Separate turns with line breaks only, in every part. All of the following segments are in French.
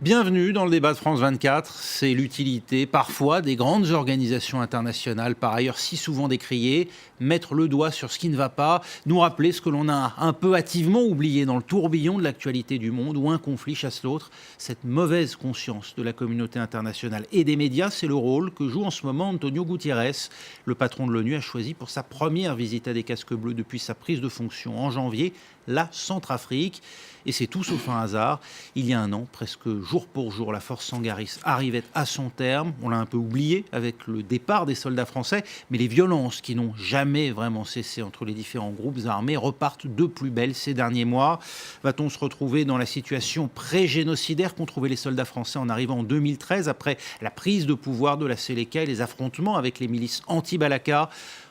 Bienvenue dans le débat de France 24. C'est l'utilité parfois des grandes organisations internationales, par ailleurs si souvent décriées, mettre le doigt sur ce qui ne va pas, nous rappeler ce que l'on a un peu hâtivement oublié dans le tourbillon de l'actualité du monde où un conflit chasse l'autre. Cette mauvaise conscience de la communauté internationale et des médias, c'est le rôle que joue en ce moment Antonio Guterres. Le patron de l'ONU a choisi pour sa première visite à des casques bleus depuis sa prise de fonction en janvier, la Centrafrique. Et c'est tout sauf un hasard. Il y a un an, presque jour pour jour, la force Sangaris arrivait à son terme. On l'a un peu oublié avec le départ des soldats français, mais les violences qui n'ont jamais vraiment cessé entre les différents groupes armés repartent de plus belle ces derniers mois. Va-t-on se retrouver dans la situation pré-génocidaire qu'ont trouvé les soldats français en arrivant en 2013 après la prise de pouvoir de la Séléka et les affrontements avec les milices anti-Balaka ?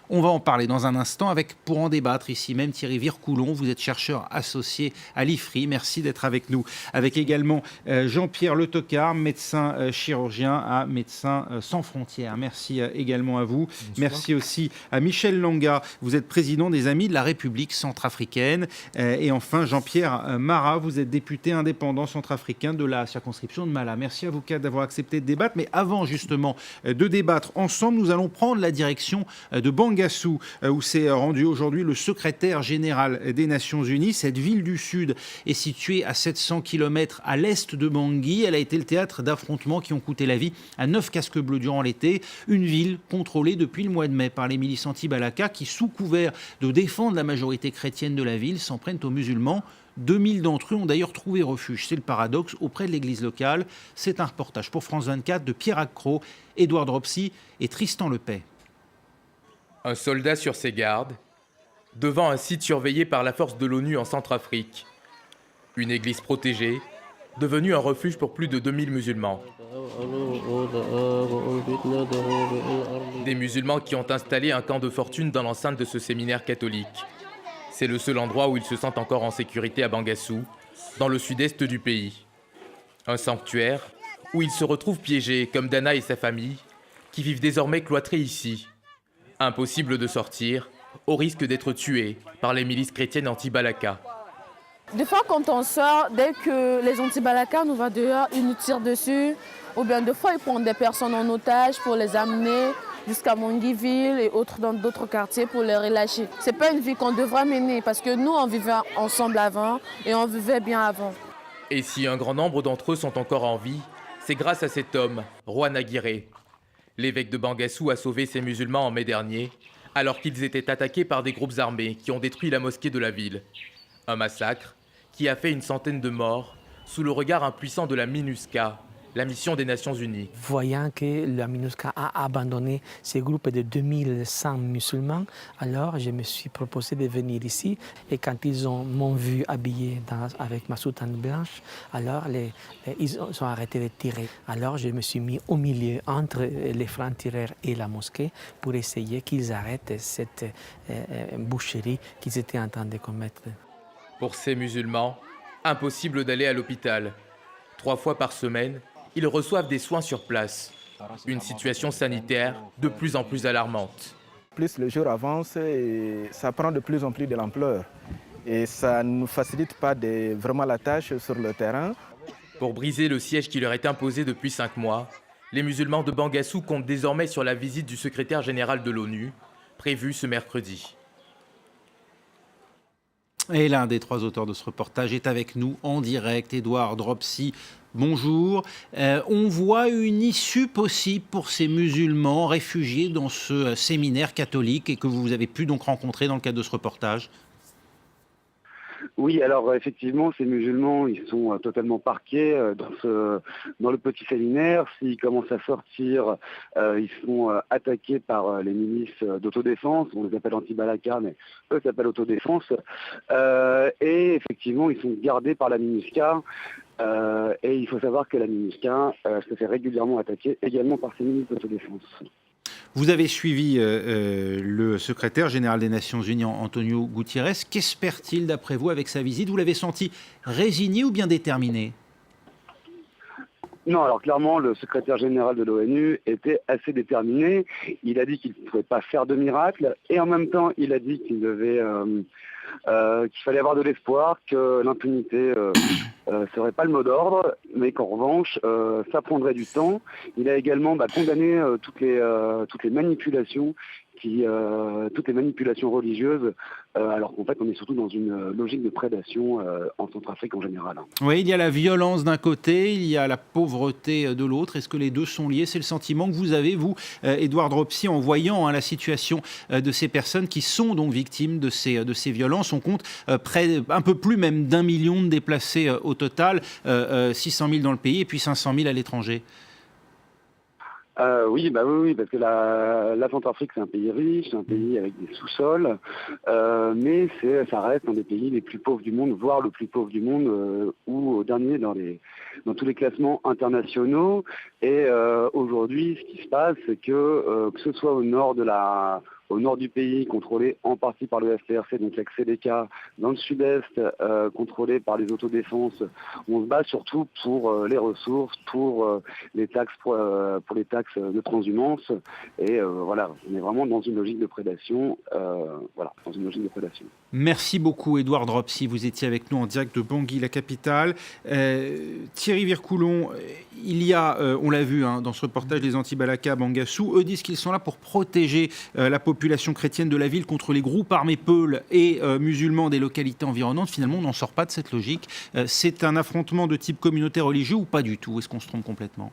On va en parler dans un instant pour en débattre ici même Thierry Vircoulon. Vous êtes chercheur associé à l'IFRI. Merci d'être avec nous. Avec également Jean-Pierre Le Tocard, médecin chirurgien à Médecins sans frontières. Merci également à vous. Bonsoir. Merci aussi à Michel Langa. Vous êtes président des Amis de la République centrafricaine. Et enfin Jean-Pierre Mara, vous êtes député indépendant centrafricain de la circonscription de Mala. Merci à vous quatre d'avoir accepté de débattre. Mais avant justement de débattre ensemble, nous allons prendre la direction de Bangassou, où s'est rendu aujourd'hui le secrétaire général des Nations Unies. Cette ville du Sud est située à 700 km à l'est de Bangui. Elle a été le théâtre d'affrontements qui ont coûté la vie à 9 casques bleus durant l'été. Une ville contrôlée depuis le mois de mai par les milices anti-Balaka qui, sous couvert de défendre la majorité chrétienne de la ville, s'en prennent aux musulmans. 2000 d'entre eux ont d'ailleurs trouvé refuge, c'est le paradoxe, auprès de l'église locale. C'est un reportage pour France 24 de Pierre Accro, Édouard Dropsy et Tristan Lepay.
Un soldat sur ses gardes, devant un site surveillé par la force de l'ONU en Centrafrique. Une église protégée, devenue un refuge pour plus de 2000 musulmans. Des musulmans qui ont installé un camp de fortune dans l'enceinte de ce séminaire catholique. C'est le seul endroit où ils se sentent encore en sécurité à Bangassou, dans le sud-est du pays. Un sanctuaire où ils se retrouvent piégés, comme Dana et sa famille, qui vivent désormais cloîtrés ici. Impossible de sortir, au risque d'être tué par les milices chrétiennes anti-Balaka.
Des fois, quand on sort, dès que les anti-Balaka nous vont dehors, ils nous tirent dessus. Ou bien des fois, ils prennent des personnes en otage pour les amener jusqu'à Mongiville et autres dans d'autres quartiers pour les relâcher. Ce n'est pas une vie qu'on devrait mener parce que nous, on vivait ensemble avant et on vivait bien avant.
Et si un grand nombre d'entre eux sont encore en vie, c'est grâce à cet homme, Roi Naguiré. L'évêque de Bangassou a sauvé ces musulmans en mai dernier, alors qu'ils étaient attaqués par des groupes armés qui ont détruit la mosquée de la ville. Un massacre qui a fait une centaine de morts sous le regard impuissant de la MINUSCA, la mission des Nations Unies.
Voyant que la MINUSCA a abandonné ces groupes de 2100 musulmans, alors je me suis proposé de venir ici. Et quand ils m'ont vu habillé avec ma soutane blanche, alors ils ont arrêté de tirer. Alors je me suis mis au milieu entre les francs-tireurs et la mosquée pour essayer qu'ils arrêtent cette boucherie qu'ils étaient en train de commettre.
Pour ces musulmans, impossible d'aller à l'hôpital. 3 fois par semaine, ils reçoivent des soins sur place. Une situation sanitaire de plus en plus alarmante.
Plus le jour avance, ça prend de plus en plus de l'ampleur. Et ça ne nous facilite pas vraiment la tâche sur le terrain.
Pour briser le siège qui leur est imposé depuis 5 mois, les musulmans de Bangassou comptent désormais sur la visite du secrétaire général de l'ONU, prévue ce mercredi.
Et l'un des 3 auteurs de ce reportage est avec nous en direct, Édouard Dropsy. Bonjour. On voit une issue possible pour ces musulmans réfugiés dans ce séminaire catholique et que vous avez pu donc rencontrer dans le cadre de ce reportage.
Oui, alors effectivement, ces musulmans, ils sont totalement parqués dans le petit séminaire. S'ils commencent à sortir, ils sont attaqués par les milices d'autodéfense. On les appelle anti-Balaka, mais eux s'appellent autodéfense. Et effectivement, ils sont gardés par la MINUSCA. Et il faut savoir que la MINUSCA se fait régulièrement attaquer également par ces milices d'autodéfense.
Vous avez suivi le secrétaire général des Nations Unies, Antonio Guterres. Qu'espère-t-il d'après vous avec sa visite? Vous l'avez senti résigné ou bien déterminé?
Non, alors clairement, le secrétaire général de l'ONU était assez déterminé. Il a dit qu'il ne pouvait pas faire de miracle et en même temps, il a dit qu'il fallait avoir de l'espoir, que l'impunité serait pas le mot d'ordre, mais qu'en revanche, ça prendrait du temps. Il a également condamné toutes les manipulations toutes les manipulations religieuses, alors qu'en fait on est surtout dans une logique de prédation en Centrafrique en général.
Oui, il y a la violence d'un côté, il y a la pauvreté de l'autre. Est-ce que les deux sont liés? C'est le sentiment que vous avez, vous, Édouard Dropsy, en voyant la situation de ces personnes qui sont donc victimes de ces violences. On compte un peu plus même d'1 million de déplacés au total, 600 000 dans le pays et puis 500 000 à l'étranger.
Oui, parce que la Centrafrique, c'est un pays riche, c'est un pays avec des sous-sols, mais ça reste un des pays les plus pauvres du monde, voire le plus pauvre du monde, ou au dernier dans tous les classements internationaux. Et aujourd'hui, ce qui se passe, c'est que ce soit au nord du pays, contrôlé en partie par le FPRC, donc l'ex-CDK, dans le sud-est, contrôlé par les autodéfenses. On se bat surtout pour les ressources, pour les taxes de transhumance. Et voilà, on est vraiment dans une logique de prédation.
Merci beaucoup, Édouard Dropsy. Vous étiez avec nous en direct de Bangui, la capitale. Thierry Vircoulon, il y a, on l'a vu dans ce reportage, les anti-Balaka à Bangassou. Eux disent qu'ils sont là pour protéger la population chrétienne de la ville contre les groupes armés peuls et musulmans des localités environnantes. Finalement, on n'en sort pas de cette logique. C'est un affrontement de type communautaire religieux ou pas du tout? Est-ce qu'on se trompe complètement?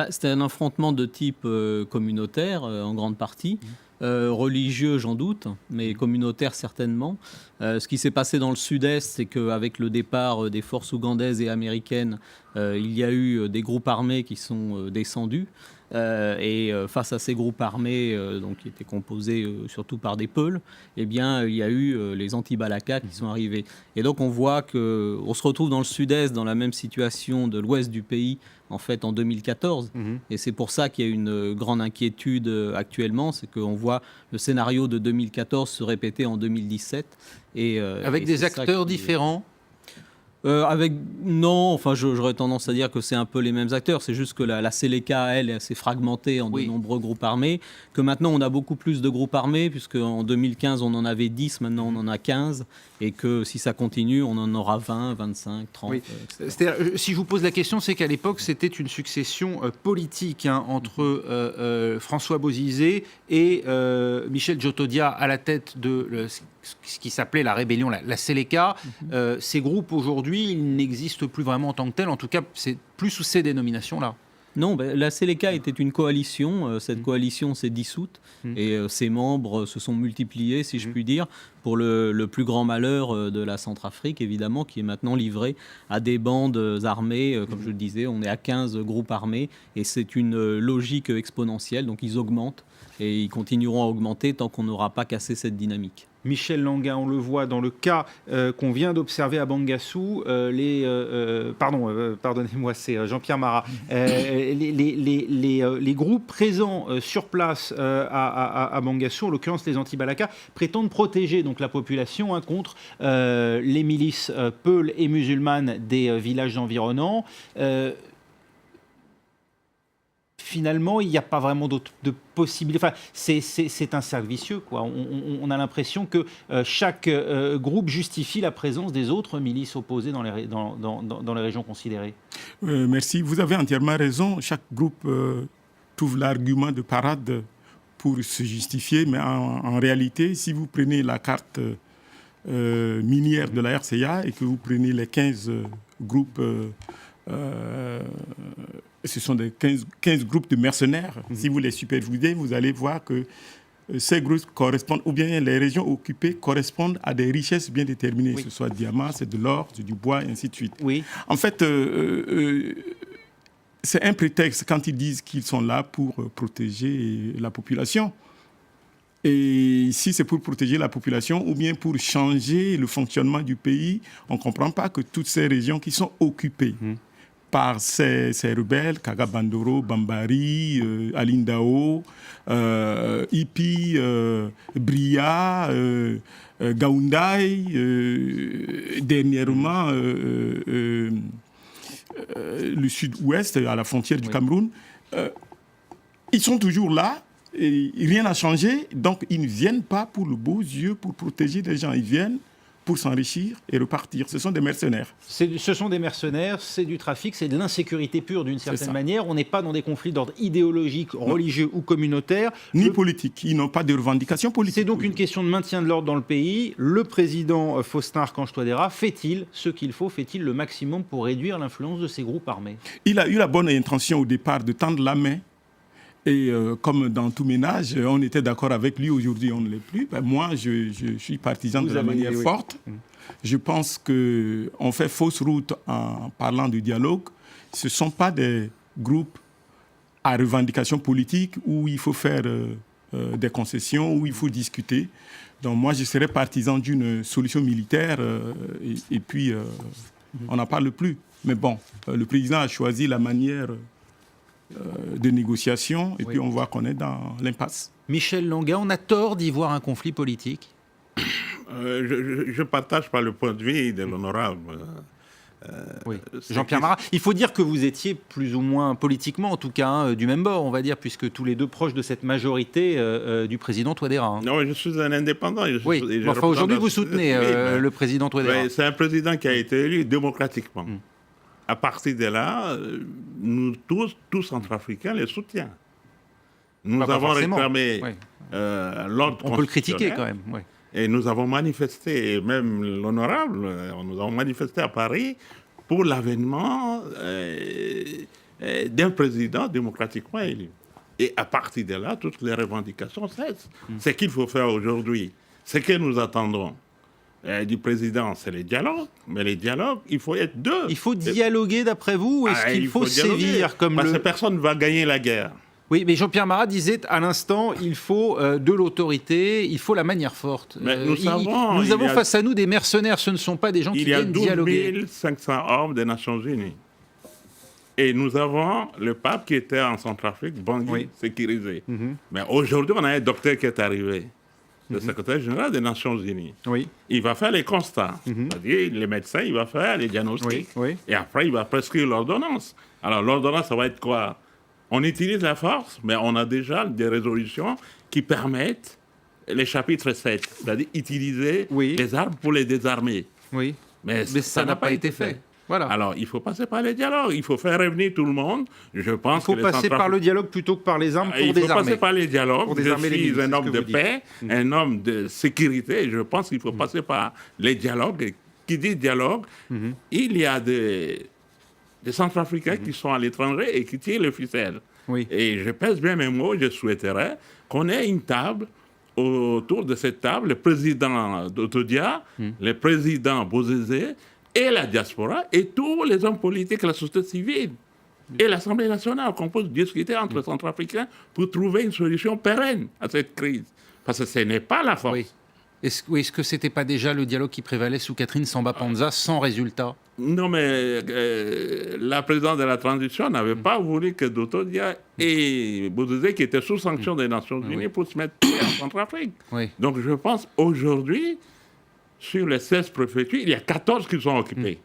C'était un affrontement de type communautaire, en grande partie. Religieux, j'en doute, mais communautaire certainement. Ce qui s'est passé dans le sud-est, c'est qu'avec le départ des forces ougandaises et américaines, il y a eu des groupes armés qui sont descendus. Et face à ces groupes armés, donc, qui étaient composés surtout par des Peuls, eh bien, il y a eu les anti-Balaka qui sont arrivés. Et donc on voit qu'on se retrouve dans le sud-est, dans la même situation de l'ouest du pays, en fait, en 2014. Et c'est pour ça qu'il y a une grande inquiétude actuellement, c'est qu'on voit le scénario de 2014 se répéter en 2017.
Avec des acteurs différents?
J'aurais tendance à dire que c'est un peu les mêmes acteurs. C'est juste que la Seleka, elle, s'est fragmentée en de nombreux groupes armés. Que maintenant, on a beaucoup plus de groupes armés, puisque en 2015, on en avait 10, maintenant on en a 15. Et que si ça continue, on en aura 20, 25, 30. Oui.
C'est-à-dire, si je vous pose la question, c'est qu'à l'époque, c'était une succession politique entre François Bozizé et Michel Djotodia à la tête de ce qui s'appelait la rébellion, la Seleka. Ces groupes, aujourd'hui, ils n'existent plus vraiment en tant que tels. En tout cas, c'est plus sous ces dénominations-là.
Non, la Seleka était une coalition. Cette coalition s'est dissoute et ses membres se sont multipliés, si je puis dire, pour le plus grand malheur de la Centrafrique, évidemment, qui est maintenant livrée à des bandes armées. Comme je le disais, on est à 15 groupes armés et c'est une logique exponentielle. Donc ils augmentent et ils continueront à augmenter tant qu'on n'aura pas cassé cette dynamique.
Michel Languin, on le voit dans le cas qu'on vient d'observer à Bangassou, pardonnez-moi, c'est Jean-Pierre Marat, les groupes présents sur place à Bangassou, en l'occurrence les anti-Balaka, prétendent protéger donc la population contre les milices peuls et musulmanes des villages environnants. Finalement, il n'y a pas vraiment de possibilité. Enfin, c'est un cercle vicieux, quoi. On a l'impression que chaque groupe justifie la présence des autres milices opposées dans les régions considérées.
Merci. Vous avez entièrement raison. Chaque groupe trouve l'argument de parade pour se justifier. Mais en réalité, si vous prenez la carte minière de la RCA et que vous prenez les 15 groupes... ce sont des 15 groupes de mercenaires. Si vous les supervisez, vous allez voir que ces groupes correspondent, ou bien les régions occupées correspondent à des richesses bien déterminées. Oui. Que ce soit du diamant, c'est de l'or, c'est du bois, et ainsi de suite. Oui. En fait, c'est un prétexte quand ils disent qu'ils sont là pour protéger la population. Et si c'est pour protéger la population ou bien pour changer le fonctionnement du pays, on ne comprend pas que toutes ces régions qui sont occupées par ces rebelles, Kagabandoro, Bambari, Alindao, Ipi, Bria, Gaoundai, dernièrement le sud-ouest, à la frontière du Cameroun. Ils sont toujours là, et rien n'a changé, donc ils ne viennent pas pour le beau yeux, pour protéger les gens. Ils viennent pour s'enrichir et repartir. Ce sont des mercenaires.
Ce sont des mercenaires, c'est du trafic, c'est de l'insécurité pure d'une certaine
ça.
manière. On n'est pas dans des conflits d'ordre idéologique, religieux ou communautaire.
Ni politique. Ils n'ont pas de revendications politiques.
C'est donc une question de maintien de l'ordre dans le pays. Le président Faustin Archange Touadéra fait-il ce qu'il faut, fait-il le maximum pour réduire l'influence de ces groupes armés?
Il a eu la bonne intention au départ de tendre la main. Et comme dans tout ménage, on était d'accord avec lui, aujourd'hui on ne l'est plus. Ben, moi, je suis partisan de la manière forte. Je pense qu'on fait fausse route en parlant du dialogue. Ce ne sont pas des groupes à revendication politique où il faut faire des concessions, où il faut discuter. Donc moi, je serais partisan d'une solution militaire et puis on n'en parle plus. Mais bon, le président a choisi la manière de négociation, et puis on voit qu'on est dans l'impasse.
Michel Langa, on a tort d'y voir un conflit politique?
Je ne partage pas le point de vue de l'honorable.
Jean-Pierre Marat, il faut dire que vous étiez plus ou moins politiquement, en tout cas, du même bord, on va dire, puisque tous les deux proches de cette majorité du président Touadéra.
Non, je suis un indépendant.
Enfin, aujourd'hui, vous soutenez le président Touadéra.
C'est un président qui a été élu démocratiquement. À partir de là, nous tous centrafricains, les soutiens. Nous avons réclamé l'ordre constitutionnel.
On peut le critiquer quand même.
Et nous avons manifesté, et même l'honorable, nous avons manifesté à Paris pour l'avènement d'un président démocratiquement élu. Et à partir de là, toutes les revendications cessent. Ce qu'il faut faire aujourd'hui, ce que nous attendons du président, c'est les dialogues. Mais les dialogues, il faut être deux.
Il faut dialoguer d'après vous, ou est-ce qu'il faut sévir comme
parce que personne ne va gagner la guerre.
Oui, mais Jean-Pierre Marat disait à l'instant, il faut de l'autorité, il faut la manière forte.
Mais nous
avons face à nous des mercenaires, ce ne sont pas des gens qui viennent dialoguer.
Il y a 12 500 hommes des Nations Unies. Et nous avons le pape qui était en Centrafrique, Bangui, sécurisé. Mais aujourd'hui, on a un docteur qui est arrivé, le secrétaire général des Nations Unies. Il va faire les constats. C'est-à-dire, les médecins, il va faire les diagnostics. Et après, il va prescrire l'ordonnance. Alors, l'ordonnance, ça va être quoi? On utilise la force, mais on a déjà des résolutions qui permettent les chapitres 7, c'est-à-dire utiliser les armes pour les désarmer. Mais ça n'a pas été fait.
Voilà.
Alors, il faut passer par les dialogues, il faut faire revenir tout le monde. Je pense
il faut passer par le dialogue plutôt que par les armes pour désarmer. Il faut passer
par les dialogues. Je suis un homme de paix, un homme de sécurité. Je pense qu'il faut passer par les dialogues. Et qui dit dialogue, il y a des Centrafricains qui sont à l'étranger et qui tirent le ficelle. Et je pèse bien mes mots, je souhaiterais qu'on ait une table. Autour de cette table, le président d'Autodia, le président Bozézé, et la diaspora, et tous les hommes politiques, la société civile, et l'Assemblée nationale, qu'on peut discuter entre les Centrafricains pour trouver une solution pérenne à cette crise. Parce que ce n'est pas la force.
Est-ce que ce n'était pas déjà le dialogue qui prévalait sous Catherine Samba-Panza sans résultat?
Non, mais la présidente de la transition n'avait pas voulu que Doutodia et Bozézé, qui étaient sous sanction des Nations Unies, pour se mettre en Centrafrique. Donc je pense aujourd'hui, sur les 16 préfectures, il y a 14 qui sont occupés.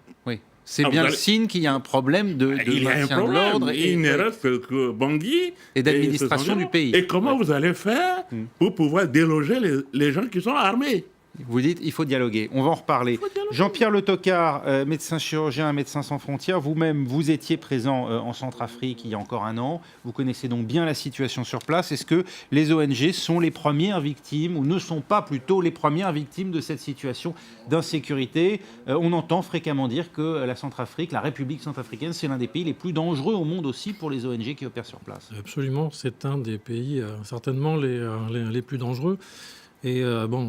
C'est bien le signe qu'il y a un problème de maintien de l'ordre.
Il ne reste que Bangui
et d'administration du pays.
Et comment vous allez faire pour pouvoir déloger les gens qui sont armés?
Vous dites il faut dialoguer. On va en reparler. Jean-Pierre Le Tocard, médecin chirurgien à Médecins sans frontières, vous-même, vous étiez présent en Centrafrique il y a encore un an. Vous connaissez donc bien la situation sur place. Est-ce que les ONG sont les premières victimes, ou ne sont pas plutôt les premières victimes de cette situation d'insécurité? On entend fréquemment dire que la Centrafrique, la République centrafricaine, c'est l'un des pays les plus dangereux au monde aussi pour les ONG qui opèrent sur place.
Absolument, c'est un des pays certainement les plus dangereux. Et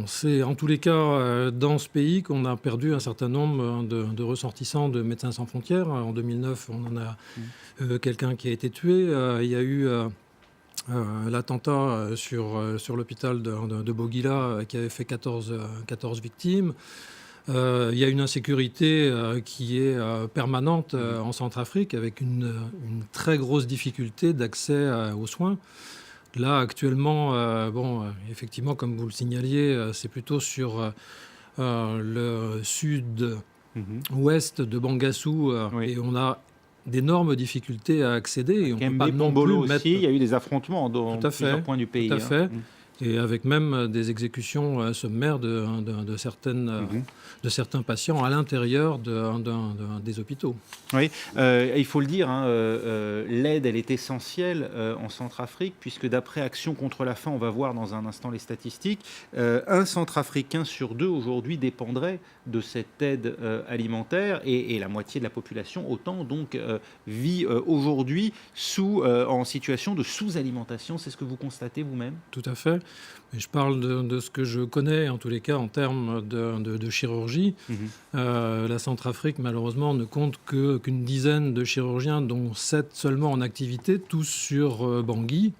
c'est en tous les cas dans ce pays qu'on a perdu un certain nombre de ressortissants de Médecins sans frontières. En 2009, on en a quelqu'un qui a été tué. Il y a eu l'attentat sur l'hôpital de Boguila qui avait fait 14 victimes. Il y a une insécurité qui est permanente en Centrafrique, avec une très grosse difficulté d'accès aux soins. Là, actuellement, effectivement, comme vous le signaliez, c'est plutôt sur le sud-ouest de Bangassou, et on a d'énormes difficultés à accéder. Et on peut pas non plus mettre...
il y a eu des affrontements dans plusieurs points du pays.
Tout à fait. Et avec même des exécutions sommaires de certains patients à l'intérieur des hôpitaux.
Oui, il faut le dire, l'aide, elle est essentielle en Centrafrique, puisque d'après Action contre la faim, on va voir dans un instant les statistiques, un Centrafricain sur 2 aujourd'hui dépendrait de cette aide alimentaire, et la moitié de la population, autant donc, vit aujourd'hui en situation de sous-alimentation. C'est ce que vous constatez vous-même?
Tout à fait. Et je parle de ce que je connais, en tous les cas, en termes de chirurgie. La Centrafrique, malheureusement, ne compte qu'une dizaine de chirurgiens, dont 7 seulement en activité, tous sur Bangui.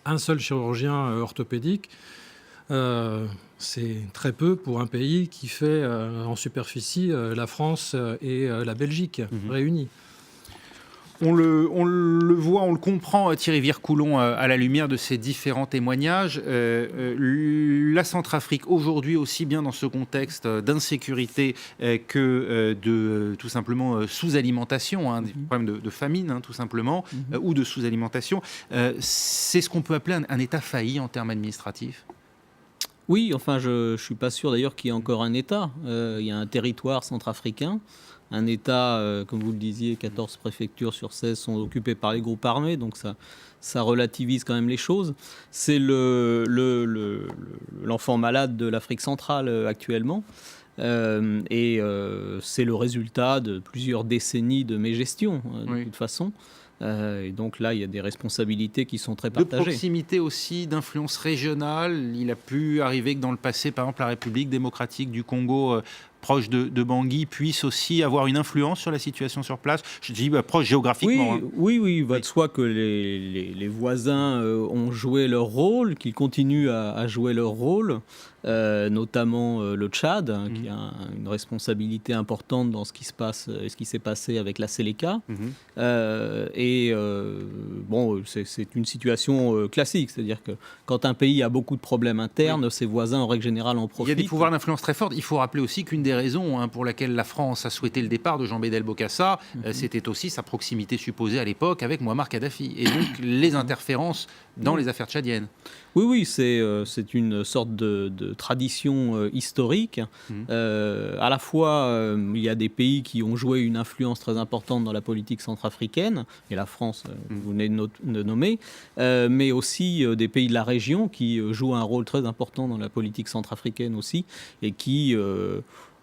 Un seul chirurgien orthopédique. C'est très peu pour un pays qui fait en superficie la France et la Belgique réunis.
On le voit, on le comprend, Thierry Vircoulon, à la lumière de ces différents témoignages. La Centrafrique, aujourd'hui, aussi bien dans ce contexte d'insécurité que de tout simplement sous-alimentation, des problèmes de famine, tout simplement, ou de sous-alimentation, c'est ce qu'on peut appeler un État failli en termes administratifs.
Oui, enfin, je ne suis pas sûr d'ailleurs qu'il y ait encore un État. Il y a un territoire centrafricain. Un État, comme vous le disiez, 14 préfectures sur 16 sont occupées par les groupes armés, donc ça relativise quand même les choses. C'est l'enfant malade de l'Afrique centrale actuellement, et c'est le résultat de plusieurs décennies de mégestion, de toute façon. Et donc là, il y a des responsabilités qui sont très partagées.
De proximité aussi, d'influence régionale. Il a pu arriver que dans le passé, par exemple, la République démocratique du Congo, proche de Bangui, puisse aussi avoir une influence sur la situation sur place. Je dis proche géographiquement.
Oui, il va de soi que les voisins ont joué leur rôle, qu'ils continuent à jouer leur rôle, notamment le Tchad, qui a une responsabilité importante dans ce qui se passe et ce qui s'est passé avec la Séléka. C'est une situation classique, c'est-à-dire que quand un pays a beaucoup de problèmes internes, ses voisins, en règle générale, en profitent.
Il y a des pouvoirs d'influence très forts. Il faut rappeler aussi qu'une des raisons pour laquelle la France a souhaité le départ de Jean Bédel Bokassa, c'était aussi sa proximité supposée à l'époque avec Mouammar Kadhafi, et donc les interférences dans les affaires tchadiennes.
Oui, c'est une sorte de tradition historique. À la fois, il y a des pays qui ont joué une influence très importante dans la politique centrafricaine, et la France, vous venez de nommer, mais aussi des pays de la région qui jouent un rôle très important dans la politique centrafricaine aussi, et qui,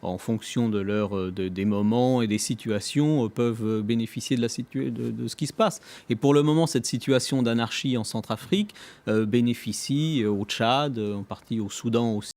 en fonction des moments et des situations, peuvent bénéficier de ce qui se passe. Et pour le moment, cette situation d'anarchie en Centrafrique bénéficie au Tchad, en partie au Soudan aussi,